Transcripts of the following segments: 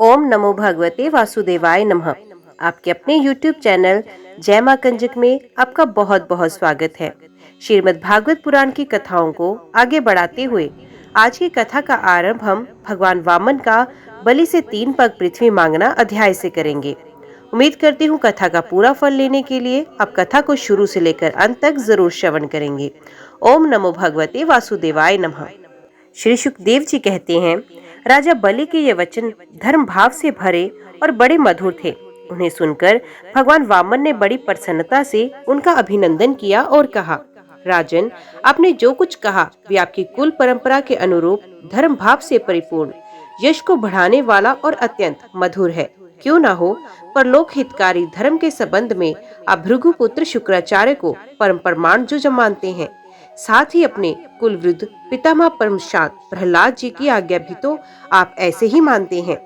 ओम नमो भगवते वासुदेवाय नमः। आपके अपने YouTube चैनल जय मां कंजक में आपका बहुत बहुत स्वागत है। श्रीमद् भागवत पुराण की कथाओं को आगे बढ़ाते हुए आज की कथा का आरंभ हम भगवान वामन का बलि से 3 पग पृथ्वी मांगना अध्याय से करेंगे। उम्मीद करती हूँ कथा का पूरा फल लेने के लिए आप कथा को शुरू से लेकर अंत तक जरूर श्रवण करेंगे। ओम नमो भगवते वासुदेवाय नमः। श्री सुखदेव जी कहते हैं, राजा बलि के ये वचन धर्म भाव से भरे और बड़े मधुर थे। उन्हें सुनकर भगवान वामन ने बड़ी प्रसन्नता से उनका अभिनंदन किया और कहा, राजन, आपने जो कुछ कहा वे आपकी कुल परंपरा के अनुरूप धर्म भाव से परिपूर्ण, यश को बढ़ाने वाला और अत्यंत मधुर है। क्यों ना हो, पर लोक हितकारी धर्म के संबंध में आप भृगुपुत्र शुक्राचार्य को परम प्रमाण जो मानते हैं, साथ ही अपने कुल वृद्ध पितामह परमशांत प्रहलाद जी की आज्ञा भी तो आप ऐसे ही मानते हैं।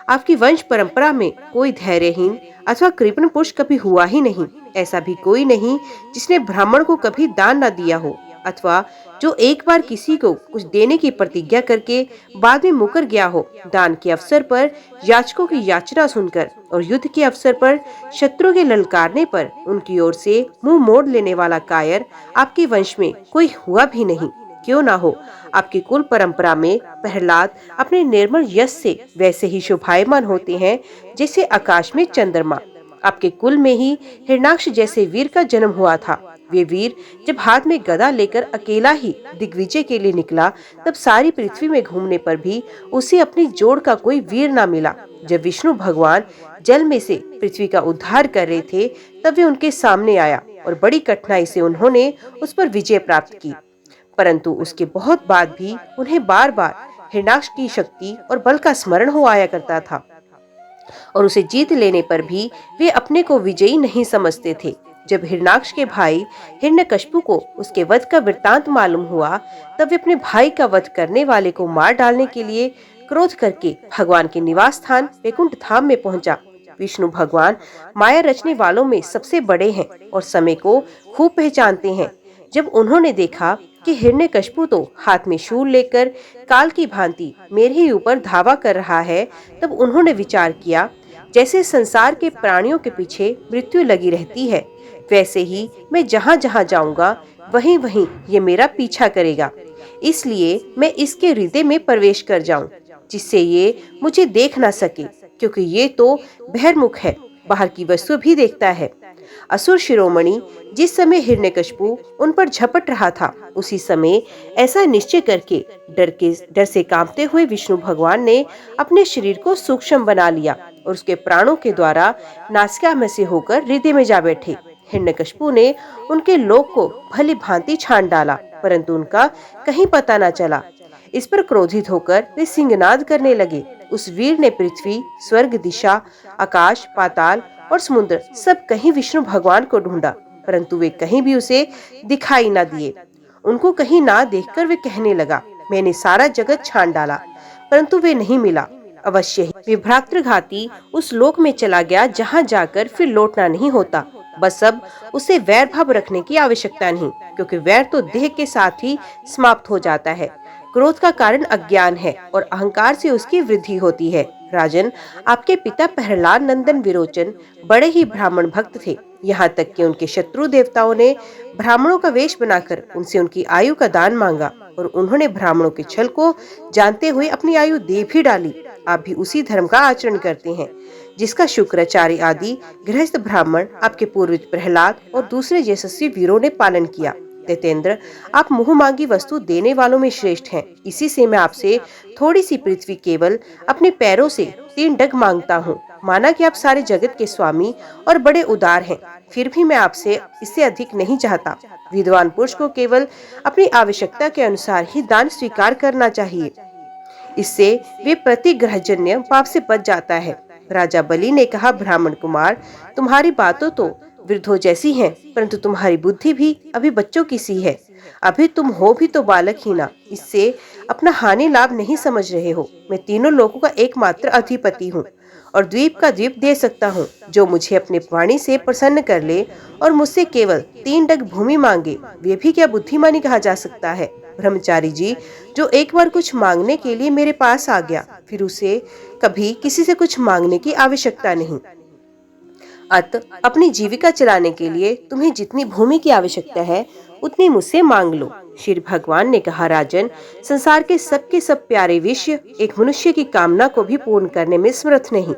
आपकी वंश परंपरा में कोई धैर्यहीन अथवा कृपण पुरुष कभी हुआ ही नहीं। ऐसा भी कोई नहीं जिसने ब्राह्मण को कभी दान न दिया हो, अथवा जो एक बार किसी को कुछ देने की प्रतिज्ञा करके बाद में मुकर गया हो। दान के अवसर पर याचकों की याचना सुनकर और युद्ध के अवसर पर शत्रु के ललकारने पर उनकी ओर से मुंह मोड़ लेने वाला कायर आपके वंश में कोई हुआ भी नहीं। क्यों ना हो, आपकी कुल परंपरा में प्रहलाद अपने निर्मल यश से वैसे ही शोभायमान होते हैं जैसे आकाश में चंद्रमा। आपके कुल में ही हिरणाक्ष जैसे वीर का जन्म हुआ था। वे वीर जब हाथ में गदा लेकर अकेला ही दिग्विजय के लिए निकला, तब सारी पृथ्वी में घूमने पर भी उसे अपनी जोड़ का कोई वीर ना मिला। जब विष्णु भगवान जल में से पृथ्वी का उद्धार कर रहे थे, तब वे उनके सामने आया और बड़ी कठिनाई से उन्होंने उस पर विजय प्राप्त की। परंतु उसके बहुत बाद भी उन्हें बार बार हिरणाक्ष की शक्ति और बल का स्मरण हो आया करता था, और उसे जीत लेने पर भी वे अपने को विजयी नहीं समझते थे। जब हिरणाक्ष के भाई हिरण्यकशिपु को उसके वध का वृत्तांत मालूम हुआ, तब वे अपने भाई का वध करने वाले को मार डालने के लिए क्रोध करके भगवान के निवास स्थान वैकुंठ धाम में पहुंचा। विष्णु भगवान माया रचने वालों में सबसे बड़े हैं और समय को खूब पहचानते हैं। जब उन्होंने देखा कि हिरण्यकशिपु तो हाथ में शूल लेकर काल की भांति मेरे ही ऊपर धावा कर रहा है, तब उन्होंने विचार किया, जैसे संसार के प्राणियों के पीछे मृत्यु लगी रहती है, वैसे ही मैं जहाँ जहाँ जाऊंगा वहीं वहीं ये मेरा पीछा करेगा। इसलिए मैं इसके हृदय में प्रवेश कर जाऊं, जिससे ये मुझे देख ना सके, क्योंकि ये तो बहिर्मुख है, बाहर की वस्तु भी देखता है। असुर शिरोमणि जिस समय हिरण्यकशिपु उन पर झपट रहा था, उसी समय ऐसा निश्चय करके डर से कांपते हुए विष्णु भगवान ने अपने शरीर को सूक्ष्म बना लिया और उसके प्राणों के द्वारा नासिका में से होकर हृदय में जा बैठे। हिरण्यकशिपु ने उनके लोक को भली भांति छान डाला, परंतु उनका कहीं पता न चला। इस पर क्रोधित होकर वे सिंहनाद करने लगे। उस वीर ने पृथ्वी, स्वर्ग, दिशा, आकाश, पाताल और समुद्र सब कहीं विष्णु भगवान को ढूंढा, परंतु वे कहीं भी उसे दिखाई न दिए। उनको कहीं ना देखकर वे कहने लगा, मैंने सारा जगत छान डाला, परंतु वे नहीं मिला। अवश्य ही विभ्रातृघाती उस लोक में चला गया जहाँ जाकर फिर लौटना नहीं होता। बस अब उसे वैर भाव रखने की आवश्यकता नहीं, क्योंकि वैर तो देह के साथ ही समाप्त हो जाता है। क्रोध का कारण अज्ञान है और अहंकार से उसकी वृद्धि होती है। राजन, आपके पिता प्रहलाद नंदन विरोचन बड़े ही ब्राह्मण भक्त थे। यहाँ तक कि उनके शत्रु देवताओं ने ब्राह्मणों का वेश बनाकर उनसे उनकी आयु का दान मांगा, और उन्होंने ब्राह्मणों के छल को जानते हुए अपनी आयु दे भी डाली। आप भी उसी धर्म का आचरण करते हैं जिसका शुक्राचार्य आदि गृहस्थ ब्राह्मण आपके पूर्वज प्रहलाद और दूसरे यशस्वी वीरों ने पालन किया। दैतेंद्र, आप मुंह मांगी वस्तु देने वालों में श्रेष्ठ हैं। इसी से मैं आपसे थोड़ी सी पृथ्वी केवल अपने पैरों से 3 डग मांगता हूँ। माना कि आप सारे जगत के स्वामी और बड़े उदार हैं, फिर भी मैं आपसे इससे अधिक नहीं चाहता। विद्वान पुरुष को केवल अपनी आवश्यकता के अनुसार ही दान स्वीकार करना चाहिए, इससे वे प्रतिग्रहजन्य पाप से बच जाता है। राजा बलि ने कहा, ब्राह्मण कुमार, तुम्हारी बातों तो वृद्धों जैसी हैं, परंतु तुम्हारी बुद्धि भी अभी बच्चों की सी है। अभी तुम हो भी तो बालक ही ना, इससे अपना हानि लाभ नहीं समझ रहे हो। मैं तीनों लोगों का एकमात्र अधिपति हूँ और द्वीप का द्वीप दे सकता हूँ। जो मुझे अपने वाणी से प्रसन्न कर ले और मुझसे केवल 3 डग भूमि मांगे, वे भी क्या बुद्धिमानी कहा जा सकता है। ब्रह्मचारी जी, जो एक बार कुछ मांगने के लिए मेरे पास आ गया, फिर उसे कभी किसी से कुछ मांगने की आवश्यकता नहीं। अत अपनी जीविका चलाने के लिए तुम्हें जितनी भूमि की आवश्यकता है उतनी मुझसे मांग लो। श्री भगवान ने कहा, राजन, संसार के सब प्यारे विषय एक मनुष्य की कामना को भी पूर्ण करने में समर्थ नहीं।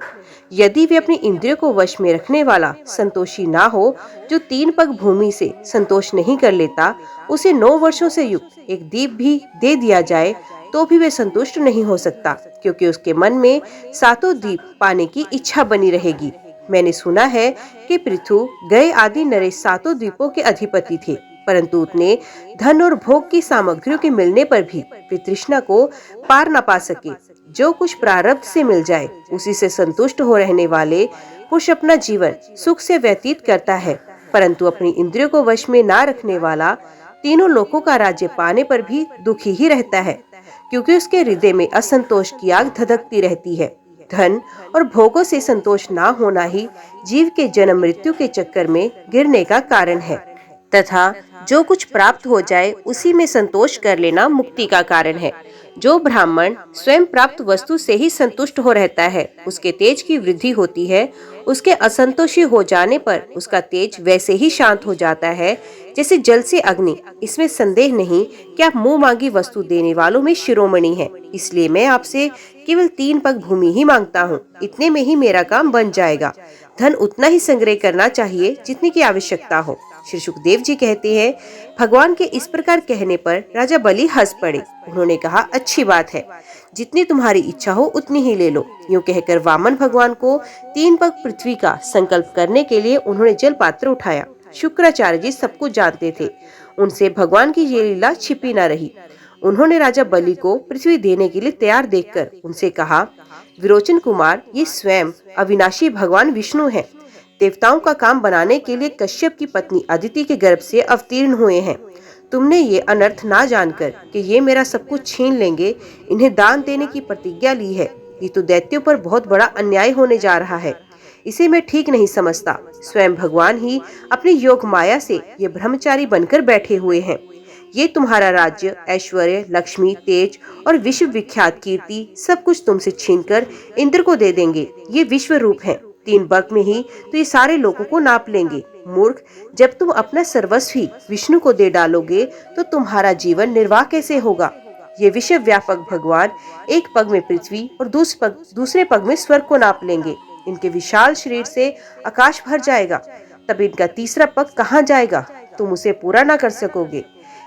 यदि वे अपनी इंद्रियों को वश में रखने वाला संतोषी ना हो, जो 3 पग भूमि से संतोष नहीं कर लेता, उसे 9 वर्षों से युक्त एक दीप भी दे दिया जाए तो भी वे संतुष्ट नहीं हो सकता, क्योंकि उसके मन में 7 दीप पाने की इच्छा बनी रहेगी। मैंने सुना है कि पृथु गए आदि नरेश 7 द्वीपों के अधिपति थे, परंतु उतने धन और भोग की सामग्रियों के मिलने पर भी वे तृष्णा को पार न पा सके। जो कुछ प्रारब्ध से मिल जाए उसी से संतुष्ट हो रहने वाले पुरुष अपना जीवन सुख से व्यतीत करता है, परंतु अपनी इंद्रियों को वश में ना रखने वाला तीनों लोकों का राज्य पाने पर भी दुखी ही रहता है, क्योंकि उसके हृदय में असंतोष की आग धधकती रहती है। धन और भोगों से संतोष ना होना ही जीव के जन्म मृत्यु के चक्कर में गिरने का कारण है, तथा जो कुछ प्राप्त हो जाए उसी में संतोष कर लेना मुक्ति का कारण है। जो ब्राह्मण स्वयं प्राप्त वस्तु से ही संतुष्ट हो रहता है, उसके तेज की वृद्धि होती है। उसके असंतोषी हो जाने पर उसका तेज वैसे ही शांत हो जाता है जैसे जल से अग्नि। इसमें संदेह नहीं कि आप मुंह मांगी वस्तु देने वालों में शिरोमणि हैं। इसलिए मैं आपसे केवल 3 पग भूमि ही मांगता हूँ, इतने में ही मेरा काम बन जाएगा। धन उतना ही संग्रह करना चाहिए जितनी की आवश्यकता हो। श्री सुखदेव जी कहते हैं, भगवान के इस प्रकार कहने पर राजा बलि हंस पड़े। उन्होंने कहा, अच्छी बात है, जितनी तुम्हारी इच्छा हो उतनी ही ले लो। यूँ कहकर वामन भगवान को 3 पग पृथ्वी का संकल्प करने के लिए उन्होंने जल पात्र उठाया। शुक्राचार्य जी सब कुछ जानते थे, उनसे भगवान की ये लीला छिपी न रही। उन्होंने राजा बलि को पृथ्वी देने के लिए तैयार देखकर उनसे कहा, विरोचन कुमार, ये स्वयं अविनाशी भगवान विष्णु हैं। देवताओं का काम बनाने के लिए कश्यप की पत्नी अदिति के गर्भ से अवतीर्ण हुए हैं। तुमने ये अनर्थ ना जानकर कि ये मेरा सब कुछ छीन लेंगे, इन्हें दान देने की प्रतिज्ञा ली है। ये तो दैत्यों पर बहुत बड़ा अन्याय होने जा रहा है। इसे मैं ठीक नहीं समझता। स्वयं भगवान ही अपनी योग माया से ये ब्रह्मचारी बनकर बैठे हुए हैं। ये तुम्हारा राज्य, ऐश्वर्य, लक्ष्मी, तेज और विश्व विख्यात कीर्ति सब कुछ तुमसे छीनकर इंद्र को दे देंगे। ये विश्व रूप है, 3 बग में ही तो ये सारे लोगों को नाप लेंगे। मूर्ख, जब तुम अपना सर्वस्व ही विष्णु को दे डालोगे तो तुम्हारा जीवन निर्वाह कैसे होगा। ये विश्व व्यापक भगवान एक पग में पृथ्वी और दूसरे पग में स्वर्ग को नाप लेंगे। इनके विशाल शरीर से आकाश भर जाएगा, तब इनका तीसरा पग कहाँ जाएगा, तुम उसे पूरा ना कर सकोगे।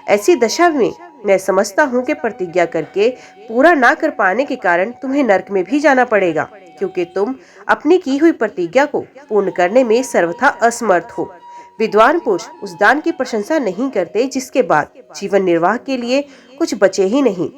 ऐसी दशा में मैं समझता हूँ कि प्रतिज्ञा करके पूरा ना कर पाने के कारण तुम्हें नरक में भी जाना पड़ेगा, क्योंकि तुम अपनी की हुई प्रतिज्ञा को पूर्ण करने में सर्वथा असमर्थ हो। विद्वान पुरुष उस दान की प्रशंसा नहीं करते जिसके बाद जीवन निर्वाह के लिए कुछ बचे ही नहीं।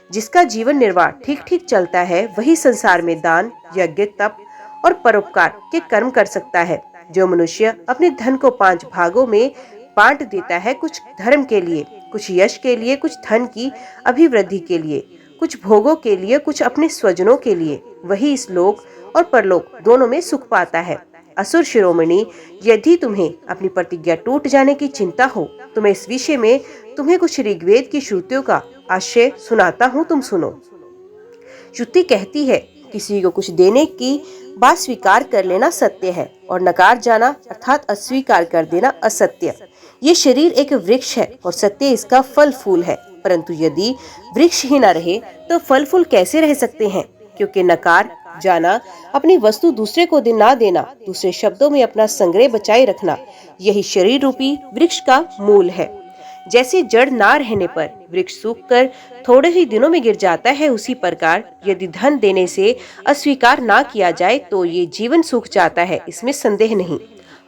जिसका जीवन निर्वाह ठीक ठीक चलता है वही संसार में दान, यज्ञ, तप और परोपकार के कर्म कर सकता है। जो मनुष्य अपने धन को 5 भागों में बांट देता है, कुछ धर्म के लिए, कुछ यश के लिए, कुछ धन की अभिवृद्धि के लिए, कुछ भोगों के लिए, कुछ अपने स्वजनों के लिए, वही इस लोक और परलोक दोनों में सुख पाता है। असुर शिरोमणि, यदि तुम्हें अपनी प्रतिज्ञा टूट जाने की चिंता हो तो मैं इस विषय में तुम्हें कुछ ऋग्वेद की श्रुतियों का आशय सुनाता हूँ, तुम सुनो। श्रुति कहती है, किसी को कुछ देने की बात स्वीकार कर लेना सत्य है और नकार जाना अर्थात अस्वीकार कर देना असत्य। ये शरीर एक वृक्ष है और सत्य इसका फल फूल है, परंतु यदि वृक्ष ही न रहे तो फल फूल कैसे रह सकते हैं। क्योंकि नकार जाना, अपनी वस्तु दूसरे को ना देना, दूसरे शब्दों में अपना संग्रह बचाए रखना, यही शरीर रूपी वृक्ष का मूल है। जैसे जड़ ना रहने पर वृक्ष सूखकर थोड़े ही दिनों में गिर जाता है, उसी प्रकार यदि धन देने से अस्वीकार ना किया जाए तो ये जीवन सूख जाता है, इसमें संदेह नहीं।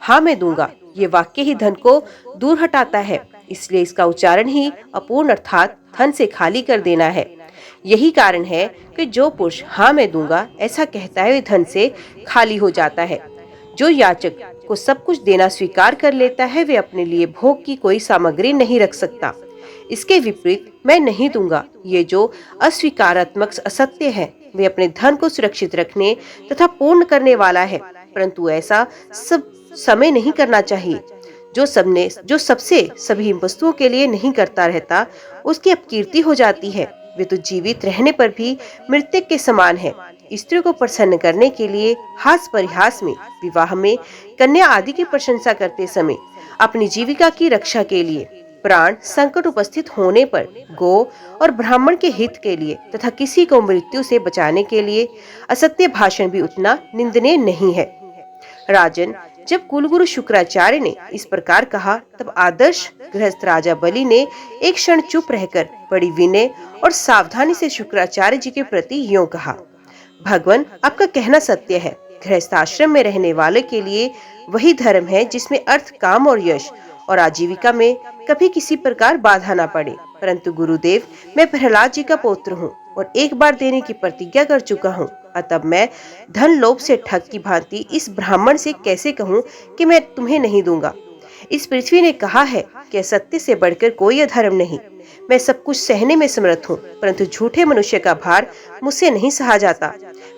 हाँ मैं दूंगा, ये वाक्य ही धन को दूर हटाता है, इसलिए इसका उच्चारण ही अपूर्ण अर्थात धन से खाली कर देना है। यही कारण है कि जो पुरुष हाँ मैं दूंगा ऐसा कहता है, वे धन से खाली हो जाता है। जो याचक को सब कुछ देना स्वीकार कर लेता है, वे अपने लिए भोग की कोई सामग्री नहीं रख सकता। इसके विपरीत मैं नहीं दूंगा, ये जो अस्वीकारात्मक असत्य है, वे अपने धन को सुरक्षित रखने तथा पूर्ण करने वाला है, परंतु ऐसा सब समय नहीं करना चाहिए। जो सबसे सभी वस्तुओं के लिए नहीं करता रहता, उसकी अपकीर्ति हो जाती है। वे तो जीवित रहने पर भी मृतक के समान है। स्त्री को प्रसन्न करने के लिए हास परिहास में, विवाह में, कन्या आदि की प्रशंसा करते समय, अपनी जीविका की रक्षा के लिए, प्राण संकट उपस्थित होने पर, गो और ब्राह्मण के हित के लिए तथा किसी को मृत्यु से बचाने के लिए असत्य भाषण भी उतना निंदनीय नहीं है। राजन, जब कुलगुरु शुक्राचार्य ने इस प्रकार कहा, तब आदर्श गृहस्थ राजा बलि ने एक क्षण चुप रहकर बड़ी विनय और सावधानी से शुक्राचार्य जी के प्रति यूं कहा, भगवान, आपका कहना सत्य है। गृहस्थ आश्रम में रहने वाले के लिए वही धर्म है जिसमें अर्थ, काम और यश और आजीविका में कभी किसी प्रकार बाधा न पड़े। परंतु गुरुदेव, मैं प्रहलाद जी का पुत्र हूँ और एक बार देने की प्रतिज्ञा कर चुका हूँ। अतः मैं धन लोभ से ठग की भांति इस ब्राह्मण से कैसे कहूँ कि मैं तुम्हें नहीं दूंगा। इस पृथ्वी ने कहा है कि सत्य से बढ़कर कोई अधर्म नहीं। मैं सब कुछ सहने में समर्थ हूँ, परंतु झूठे मनुष्य का भार मुझसे नहीं सहा जाता।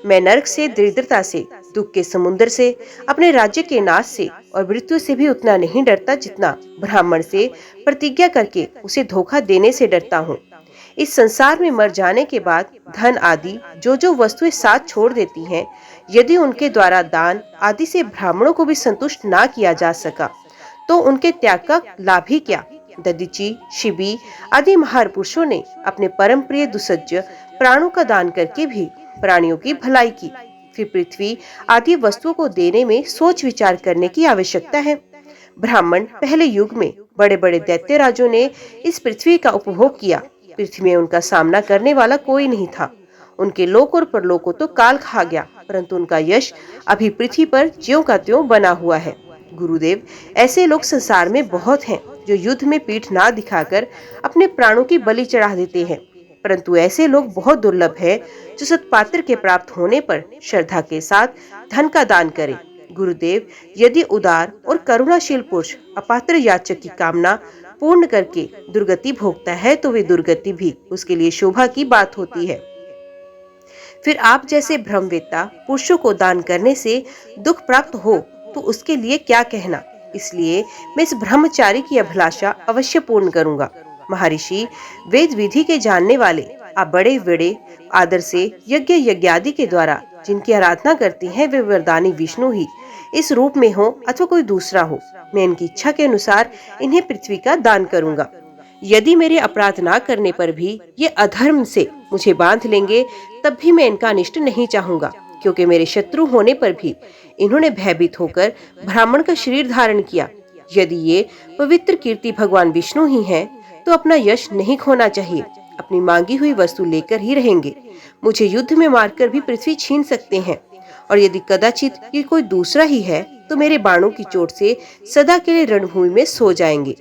मैं नरक से, दरिद्रता से, दुख के समुद्र से, अपने राज्य के नाश से और मृत्यु से भी उतना नहीं डरता जितना ब्राह्मण से प्रतिज्ञा करके उसे धोखा देने से डरता हूँ। इस संसार में मर जाने के बाद धन आदि जो वस्तुएं साथ छोड़ देती हैं, यदि उनके द्वारा दान आदि से ब्राह्मणों को भी संतुष्ट ना किया जा सका, तो उनके त्याग का लाभ ही क्या। दधीची, शिबी आदि महापुरुषों ने अपने परम प्रिय दुसज्ज प्राणों का दान करके भी प्राणियों की भलाई की। फिर पृथ्वी आदि वस्तुओं को देने में सोच विचार करने की आवश्यकता है। ब्राह्मण पहले युग में बड़े बड़े दैत्य राजों ने इस पृथ्वी का उपभोग किया। पृथ्वी में उनका सामना करने वाला कोई नहीं था। उनके लोक और परलोक को तो काल खा गया, परंतु उनका यश अभी पृथ्वी पर ज्यों का त्यों बना हुआ है। गुरुदेव, ऐसे लोग संसार में बहुत हैं जो युद्ध में पीठ ना दिखाकर अपने प्राणों की बलि चढ़ा देते हैं, परंतु ऐसे लोग बहुत दुर्लभ हैं जो सत्पात्र के प्राप्त होने पर श्रद्धा के साथ धन का दान करें। गुरुदेव, यदि उदार और करुणाशील पुरुष अपात्र याचक की कामना पूर्ण करके दुर्गति भोगता है, तो वे दुर्गति भी उसके लिए शोभा की बात होती है। फिर आप जैसे ब्रह्मवेत्ता पुरुषों को दान करने से दुख प्राप्त हो तो उसके लिए क्या कहना। इसलिए मैं इस ब्रह्मचारी की अभिलाषा अवश्य पूर्ण करूंगा। महर्षि, वेद विधि के जानने वाले आप बड़े बड़े आदर से यज्ञ यज्ञादि के द्वारा जिनकी आराधना करती हैं, वे वरदानी विष्णु ही इस रूप में हो अथवा कोई दूसरा हो, मैं इनकी इच्छा के अनुसार इन्हें पृथ्वी का दान करूंगा। यदि मेरे अपराध ना करने पर भी ये अधर्म से मुझे बांध लेंगे, तब भी मैं इनका अनिष्ट नहीं चाहूंगा, क्योंकि मेरे शत्रु होने पर भी इन्होंने भयभीत होकर ब्राह्मण का शरीर धारण किया। यदि ये पवित्र कीर्ति भगवान विष्णु ही हैं, तो अपना यश नहीं खोना चाहिए। अपनी मांगी हुई वस्तु लेकर ही रहेंगे। मुझे युद्ध में मारकर भी पृथ्वी छीन सकते हैं, और यदि कदाचित ये कोई दूसरा ही है, तो मेरे बाणों की चोट से सदा के लिए रणभूमि में सो जाएंगे।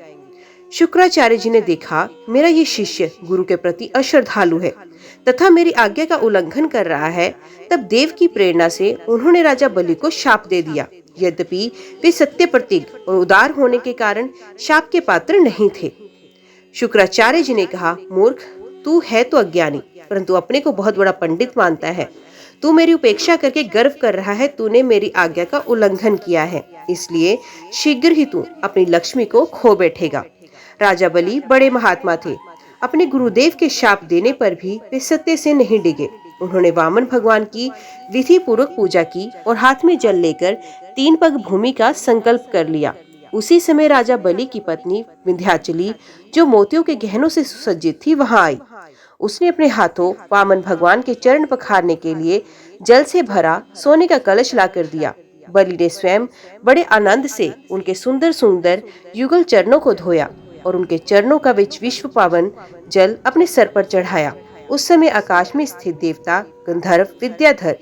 शुक्राचार्य जी ने देखा, मेरा ये शिष्य गुरु के प्रति अश्रद्धालु है तथा मेरी आज्ञा का उल्लंघन कर रहा है। तब देव की प्रेरणा से उन्होंने राजा बलि को शाप दे दिया। यद्यपि वे सत्य प्रतीक और उदार होने के कारण शाप के पात्र नहीं थे। शुक्राचार्य जी ने कहा, मूर्ख, तू है तो अज्ञानी, परंतु अपने को बहुत बड़ा पंडित मानता है। तू मेरी उपेक्षा करके गर्व कर रहा है। तूने मेरी आज्ञा का उल्लंघन किया है, इसलिए शीघ्र ही तू अपनी लक्ष्मी को खो बैठेगा। राजा बलि बड़े महात्मा थे। अपने गुरुदेव के शाप देने पर भी वे सत्य से नहीं डिगे। उन्होंने वामन भगवान की विधि पूर्वक पूजा की और हाथ में जल लेकर 3 पग भूमि का संकल्प कर लिया। उसी समय राजा बलि की पत्नी विंध्याचली, जो मोतियों के गहनों से सुसज्जित थी, वहां आई। उसने अपने हाथों वामन भगवान के चरण पखारने के लिए जल से भरा सोने का कलश ला कर दिया। बलि ने स्वयं बड़े आनंद से उनके सुंदर सुंदर युगल चरणों को धोया और उनके चरणों का विश्व पावन जल अपने सर पर चढ़ाया। उस समय आकाश में स्थित देवता, गंधर्व, विद्याधर,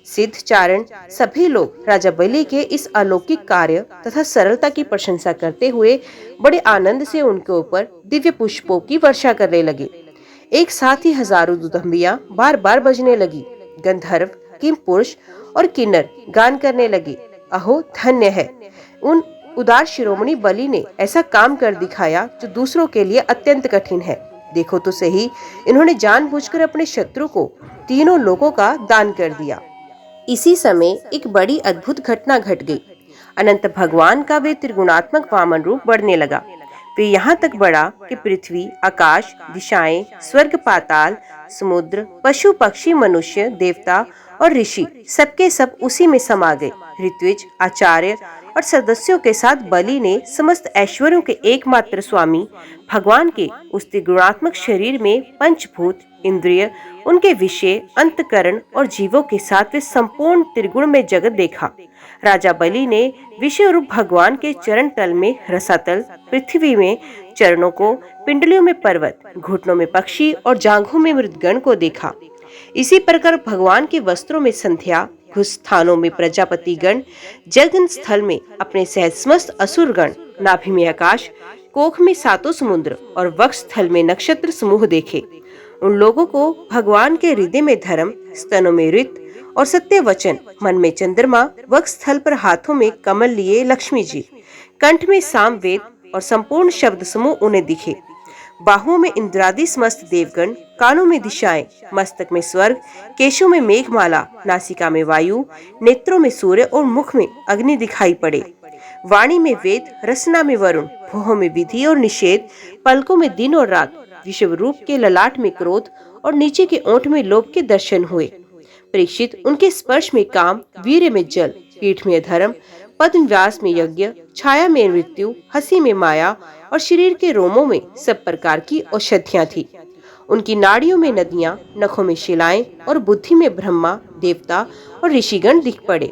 सिद्ध, चारण सभी लोग राजा बलि के इस अलौकिक कार्य तथा सरलता की प्रशंसा करते हुए बड़े आनंद से उनके ऊपर दिव्य पुष्पों की वर्षा करने लगे। एक साथ ही हजारों दुदंबियां बार बार बजने लगी। गंधर्व, किमपुरुष और किन्नर गान करने लगे, अहो धन्य है उन उदार शिरोमणि बलि ने ऐसा काम कर दिखाया जो दूसरों के लिए अत्यंत कठिन है। देखो तो सही, इन्होंने जानबूझकर अपने शत्रु को तीनों लोगों का दान कर दिया। इसी समय एक बड़ी अद्भुत घटना घट गई। अनंत भगवान का वे त्रिगुणात्मक वामन रूप बढ़ने लगा। वे यहाँ तक बढ़ा कि पृथ्वी, आकाश, दिशाएं, स्वर्ग, पाताल, समुद्र, पशु, पक्षी, मनुष्य, देवता और ऋषि सबके सब उसी में समा गए। ऋत्विज, आचार्य और सदस्यों के साथ बलि ने समस्त ऐश्वर्यों के एकमात्र स्वामी भगवान के उस त्रिगुणात्मक शरीर में पंचभूत, इंद्रिय, उनके विषय, अंतकरण और जीवों के साथ वे संपूर्ण त्रिगुण में जगत देखा। राजा बलि ने विषय रूप भगवान के चरण तल में रसातल, पृथ्वी में चरणों को, पिंडलियों में पर्वत, घुटनों में पक्षी और जांघों में मृदगण को देखा। इसी प्रकार भगवान के वस्त्रों में संध्या, घुस स्थानों में प्रजापति गण, जगन स्थल में अपने सहित समस्त असुर गण, नाभि में आकाश, कोख में सातों समुद्र और वक्ष स्थल में नक्षत्र समूह देखे। उन लोगों को भगवान के हृदय में धर्म, स्तनों में ऋत और सत्य वचन, मन में चंद्रमा, वक्ष स्थल पर हाथों में कमल लिए लक्ष्मी जी, कंठ में सामवेद और संपूर्ण शब्द समूह उन्हें दिखे। बाहुओं में इंद्रादि समस्त देवगण, कानों में दिशाएं, मस्तक में स्वर्ग, केशों में मेघमाला, नासिका में वायु, नेत्रों में सूर्य और मुख में अग्नि दिखाई पड़े। वाणी में वेद, रसना में वरुण, भौहों में विधि और निषेध, पलकों में दिन और रात, विषव रूप के ललाट में क्रोध और नीचे के ओंठ में लोभ के दर्शन हुए। परीक्षित, उनके स्पर्श में काम, वीर्य में जल, पीठ में धर्म, पद्म व्यास में यज्ञ, छाया में मृत्यु, हंसी में माया और शरीर के रोमों में सब प्रकार की औषधियां थी। उनकी नाड़ियों में नदियां, नखों में शिलाएं और बुद्धि में ब्रह्मा, देवता और ऋषिगण दिख पड़े।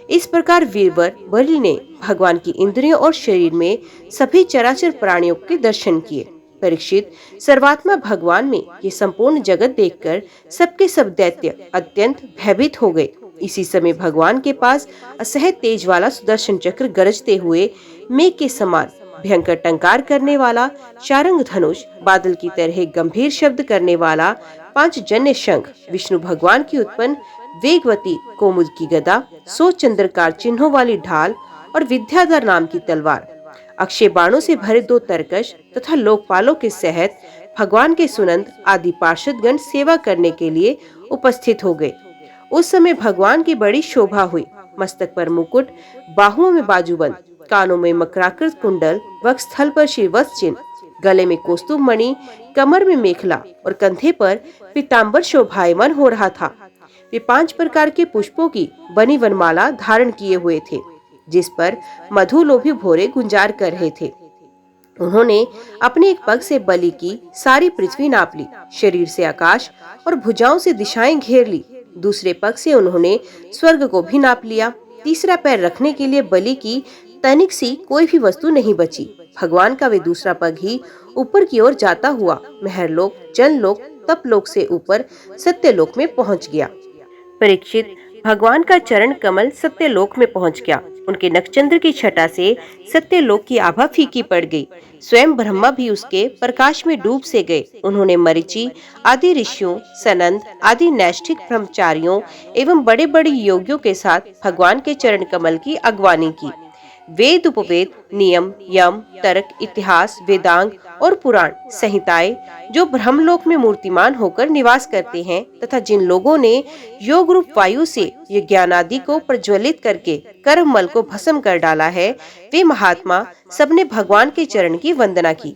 इस प्रकार वीरवर बलि ने भगवान की इंद्रियों और शरीर में सभी चराचर प्राणियों के दर्शन किए। परीक्षित, सर्वात्मा भगवान में ये संपूर्ण जगत देखकर सबके सब दैत्य अत्यंत भयभीत हो गए। इसी समय भगवान के पास असह्य तेज वाला सुदर्शन चक्र गरजते हुए मेघ के समान भयंकर टंकार करने वाला शारंग धनुष, बादल की तरह गंभीर शब्द करने वाला पांचजन्य शंख, विष्णु भगवान की उत्पन्न वेगवती कोमुद की गदा, 100 चंद्रकार चिन्हों वाली ढाल और विद्याधर नाम की तलवार, अक्षय बाणों से भरे 2 तरकश तथा लोकपालों के सहित भगवान के सुनंद आदि पार्षदगण सेवा करने के लिए उपस्थित हो गए। उस समय भगवान की बड़ी शोभा हुई। मस्तक पर मुकुट, बाहुओं में बाजूबंद, कानों में मकराकृत कुंडल, वक्ष स्थल पर श्रीवत्स चिन्ह, गले में कौस्तुभ मणि, कमर में मेखला और कंधे पर पीताम्बर शोभायमान हो रहा था। वे 5 प्रकार के पुष्पों की बनी वनमाला धारण किए हुए थे, जिस पर मधुलोभी भोरे गुंजार कर रहे थे। उन्होंने अपने एक पग से बलि की सारी पृथ्वी नाप ली, शरीर से आकाश और भुजाओं से दिशाएं घेर ली। दूसरे पग से उन्होंने स्वर्ग को भी नाप लिया। तीसरा पैर रखने के लिए बलि की तनिक सी कोई भी वस्तु नहीं बची। भगवान का वे दूसरा पग ही ऊपर की ओर जाता हुआ महरलोक, जनलोक, तपलोक से ऊपर सत्यलोक में पहुंच गया। परीक्षित, भगवान का चरण कमल सत्यलोक में पहुंच गया। उनके नक्षचंद्र की छटा से सत्यलोक की आभा फीकी पड़ गई। स्वयं ब्रह्मा भी उसके प्रकाश में डूब से गए। उन्होंने मरीचि आदि ऋषियों, सनंद आदि नैष्ठिक ब्रह्मचारियों एवं बड़े बड़े योगियों के साथ भगवान के चरण कमल की अगवानी की। वेद, उपवेद, नियम, यम, तर्क, इतिहास, वेदांग और पुराण संहिताएं जो ब्रह्मलोक में मूर्तिमान होकर निवास करते हैं तथा जिन लोगों ने योग रूप वायु से यज्ञान आदि को प्रज्वलित करके कर्म मल को भस्म कर डाला है, वे महात्मा सबने भगवान के चरण की वंदना की।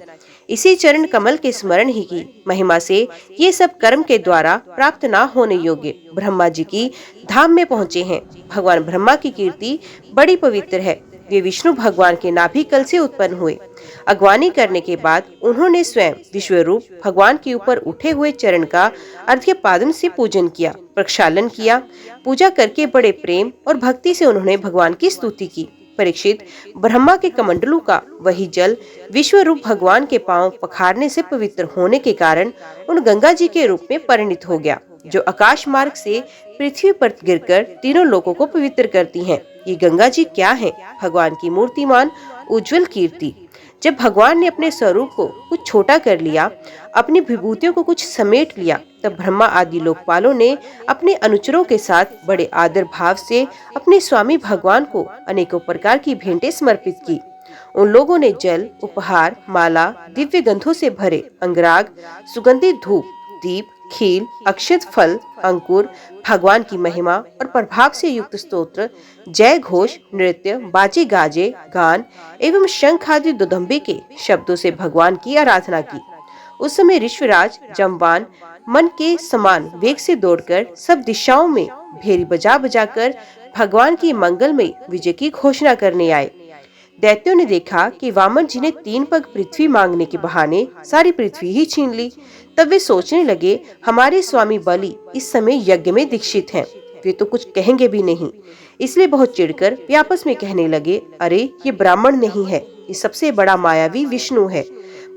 इसी चरण कमल के स्मरण ही की महिमा से ये सब कर्म के द्वारा प्राप्त न होने योग्य ब्रह्मा जी की धाम में पहुँचे हैं। भगवान ब्रह्मा की कीर्ति बड़ी पवित्र है। वे विष्णु भगवान के नाभि कल से उत्पन्न हुए। अगवानी करने के बाद उन्होंने स्वयं विश्व रूप भगवान के ऊपर उठे हुए चरण का अर्घ्यपादन से पूजन किया, प्रक्षालन किया। पूजा करके बड़े प्रेम और भक्ति से उन्होंने भगवान की स्तुति की। परीक्षित, ब्रह्मा के कमंडलू का वही जल विश्व रूप भगवान के पांव पखारने से पवित्र होने के कारण उन गंगा जी के रूप में परिणित हो गया, जो आकाश मार्ग से पृथ्वी पर गिरकर तीनों लोकों को पवित्र करती हैं। ये गंगा जी क्या है? भगवान की मूर्तिमान उज्जवल कीर्ति। जब भगवान ने अपने स्वरूप को कुछ छोटा कर लिया, अपनी विभूतियों को कुछ समेट लिया, तब ब्रह्मा आदि लोकपालों ने अपने अनुचरों के साथ बड़े आदर भाव से अपने स्वामी भगवान को अनेकों प्रकार की भेंटें समर्पित की। उन लोगों ने जल, उपहार, माला, दिव्य गंधों से भरे अंगराग, सुगंधित धूप, दीप, खील, अक्षत फल, अंकुर, भगवान की महिमा और प्रभाव से युक्त स्तोत्र, जय घोष, नृत्य, बाजे गाजे, गान एवं शंख आदि दुदंबे के शब्दों से भगवान की आराधना की। उस समय ऋषिराज जम्बान मन के समान वेग से दौड़कर सब दिशाओं में भेरी बजा बजाकर भगवान की मंगलमय विजय की घोषणा करने आए। दैत्यों ने देखा कि वामन जी ने 3 पग पृथ्वी मांगने के बहाने सारी पृथ्वी ही छीन ली। तब वे सोचने लगे, हमारे स्वामी बलि इस समय यज्ञ में दीक्षित हैं, वे तो कुछ कहेंगे भी नहीं। इसलिए बहुत चिढ़कर वे आपस में कहने लगे, अरे ये ब्राह्मण नहीं है, ये सबसे बड़ा मायावी विष्णु है।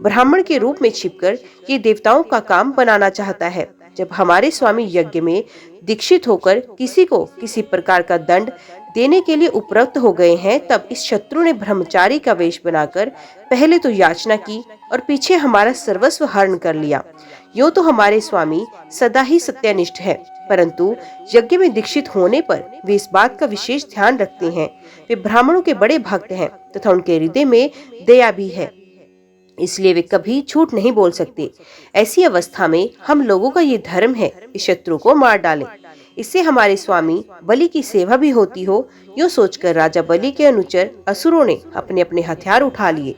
ब्राह्मण के रूप में छिपकर ये देवताओं का काम बनाना चाहता है। जब हमारे स्वामी यज्ञ में दीक्षित होकर किसी को किसी प्रकार का दंड देने के लिए उपरक्त हो गए हैं, तब इस शत्रु ने ब्रह्मचारी का वेश बनाकर पहले तो याचना की और पीछे हमारा सर्वस्व हरण कर लिया। यूं तो हमारे स्वामी सदा ही सत्यनिष्ठ है, परंतु यज्ञ में दीक्षित होने पर वे इस बात का विशेष ध्यान रखते हैं। वे ब्राह्मणों के बड़े भक्त हैं तथा उनके हृदय में दया भी है, इसलिए वे कभी झूठ नहीं बोल सकते। ऐसी अवस्था में हम लोगों का ये धर्म है कि शत्रु को मार डालें, इससे हमारे स्वामी बलि की सेवा भी होती हो। यूं सोचकर राजा बलि के अनुचर असुरों ने अपने अपने हथियार उठा लिए।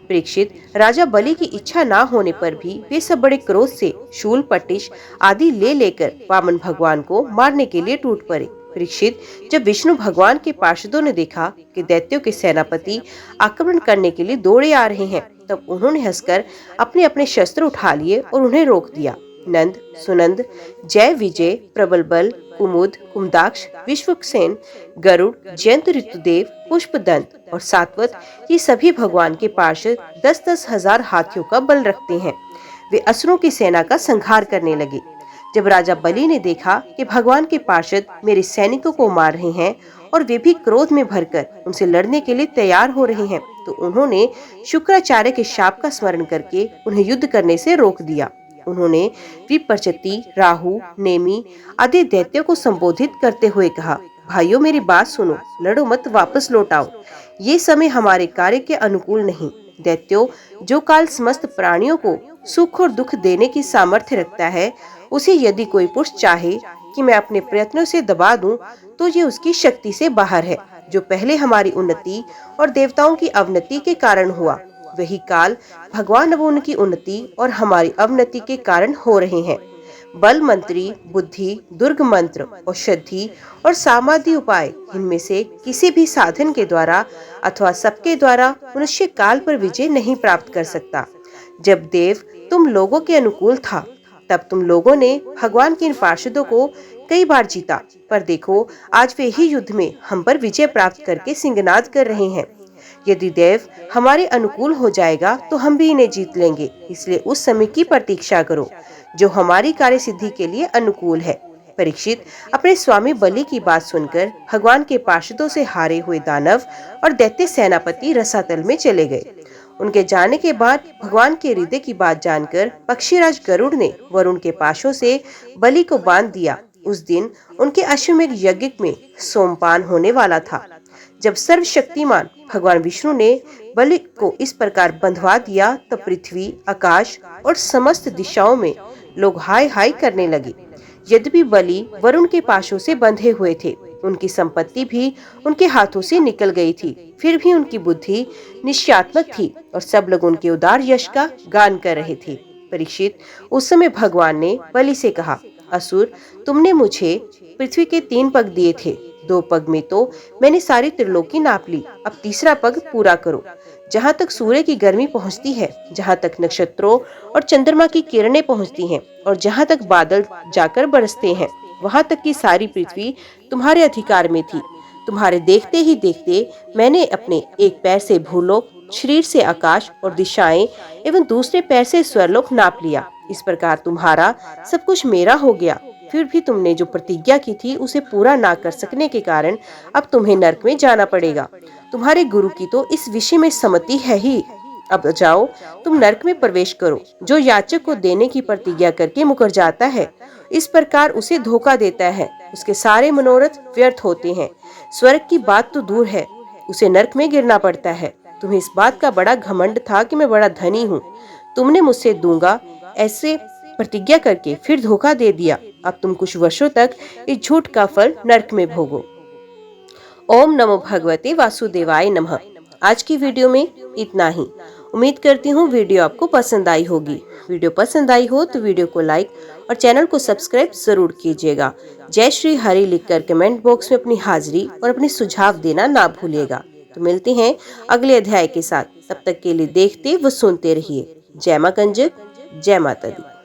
परीक्षित, राजा बलि की इच्छा ना होने पर भी वे सब बड़े क्रोध से शूल, पटिश आदि ले लेकर वामन भगवान को मारने के लिए टूट पड़े। परीक्षित, जब विष्णु भगवान के पार्षदों ने देखा कि दैत्यों के सेनापति आक्रमण करने के लिए दौड़े आ रहे हैं, तब उन्होंने हंसकर अपने अपने शस्त्र उठा लिए और उन्हें रोक दिया। नंद, सुनंद, जय विजय, प्रबल बल, कुमुद, कुमदाक्ष, विश्वक्सेन, गरुड़, जयंत ऋतुदेव, पुष्पदंत और सात्वत, ये सभी भगवान के पार्षद 10-10 हजार हाथियों का बल रखते हैं। वे असुरों की सेना का संहार करने लगे। जब राजा बलि ने देखा कि भगवान के पार्षद मेरे सैनिकों को मार रहे हैं और वे भी क्रोध में भरकर उनसे लड़ने के लिए तैयार हो रहे हैं, तो उन्होंने शुक्राचार्य के शाप का स्मरण करके उन्हें युद्ध करने से रोक दिया। उन्होंने विप्रचति, राहु, नेमि आदि दैत्यों को संबोधित करते हुए कहा, भाइयों मेरी बात सुनो, लड़ो मत, वापस लौट आओ। ये समय हमारे कार्य के अनुकूल नहीं। दैत्यों, जो काल समस्त प्राणियों को सुख और दुख देने की सामर्थ्य रखता है, उसे यदि कोई पुरुष चाहे कि मैं अपने प्रयत्नों से दबा दूं, तो ये उसकी शक्ति से बाहर है। जो पहले हमारी उन्नति और देवताओं की अवनति के कारण हुआ, वही काल भगवान अब उनकी उन्नति और हमारी अवनति के कारण हो रहे हैं। बल मंत्री, बुद्धि, दुर्ग मंत्र, औषधि और सामाधि उपाय, इनमें से किसी भी साधन के द्वारा अथवा सबके द्वारा मनुष्य काल पर विजय नहीं प्राप्त कर सकता। जब देव तुम लोगों के अनुकूल था, तब तुम लोगों ने भगवान के इन पार्षदों को कई बार जीता, पर देखो आज वे ही युद्ध में हम पर विजय प्राप्त करके सिंहनाद कर रहे हैं। यदि देव हमारे अनुकूल हो जाएगा तो हम भी इन्हें जीत लेंगे, इसलिए उस समय की प्रतीक्षा करो जो हमारी कार्य सिद्धि के लिए अनुकूल है। परीक्षित, अपने स्वामी बलि की बात सुनकर भगवान के पार्षदों से हारे हुए दानव और दैत्य सेनापति रसातल में चले गए। उनके जाने के बाद भगवान के हृदय की बात जानकर पक्षीराज गरुड़ ने वरुण के पाशों से बलि को बांध दिया। उस दिन उनके अश्वमेध यज्ञ में सोमपान होने वाला था। जब सर्वशक्तिमान भगवान विष्णु ने बलि को इस प्रकार बंधवा दिया, तब पृथ्वी, आकाश और समस्त दिशाओं में लोग हाय हाय करने लगे। यद्यपि बलि वरुण के पाशों से बंधे हुए थे, उनकी संपत्ति भी उनके हाथों से निकल गई थी, फिर भी उनकी बुद्धि निश्चयात्मक थी और सब लोग उनके उदार यश का गान कर रहे थे। परीक्षित, उस समय भगवान ने बलि से कहा, असुर, तुमने मुझे पृथ्वी के 3 पग दिए थे, 2 पग में तो मैंने सारी त्रिलोकी नाप ली, अब तीसरा पग पूरा करो। जहाँ तक सूर्य की गर्मी पहुँचती है, जहाँ तक नक्षत्रों और चंद्रमा की किरणें पहुँचती हैं और जहाँ तक बादल जाकर बरसते हैं, वहाँ तक की सारी पृथ्वी तुम्हारे अधिकार में थी। तुम्हारे देखते ही देखते मैंने अपने एक पैर से भूलोक, शरीर से आकाश और दिशाएं एवं दूसरे पैर से स्वरलोक नाप लिया। इस प्रकार तुम्हारा सब कुछ मेरा हो गया। फिर भी तुमने जो प्रतिज्ञा की थी उसे पूरा ना कर सकने के कारण अब तुम्हें नरक में जाना पड़ेगा। तुम्हारे गुरु की तो इस विषय में सम्मति है ही। अब जाओ, तुम नरक में प्रवेश करो। जो याचक को देने की प्रतिज्ञा करके मुकर जाता है, इस प्रकार उसे धोखा देता है, उसके सारे मनोरथ व्यर्थ होते हैं। स्वर्ग की बात तो दूर है, उसे नरक में गिरना पड़ता है। तुम्हें इस बात का बड़ा घमंड था कि मैं बड़ा धनी हूँ, तुमने मुझसे दूंगा ऐसे प्रतिज्ञा करके फिर धोखा दे दिया। अब तुम कुछ वर्षों तक इस झूठ का फल नरक में भोगो। ओम नमो भगवते वासुदेवाय नमः। आज की वीडियो में इतना ही। उम्मीद करती हूँ वीडियो आपको पसंद आई होगी। वीडियो पसंद आई हो तो वीडियो को लाइक और चैनल को सब्सक्राइब जरूर कीजिएगा। जय श्री हरि लिखकर कमेंट बॉक्स में अपनी हाजिरी और अपने सुझाव देना ना भूलिएगा। तो मिलते हैं अगले अध्याय के साथ। तब तक के लिए देखते व सुनते रहिए। जय मां कंजक, जय माता दी।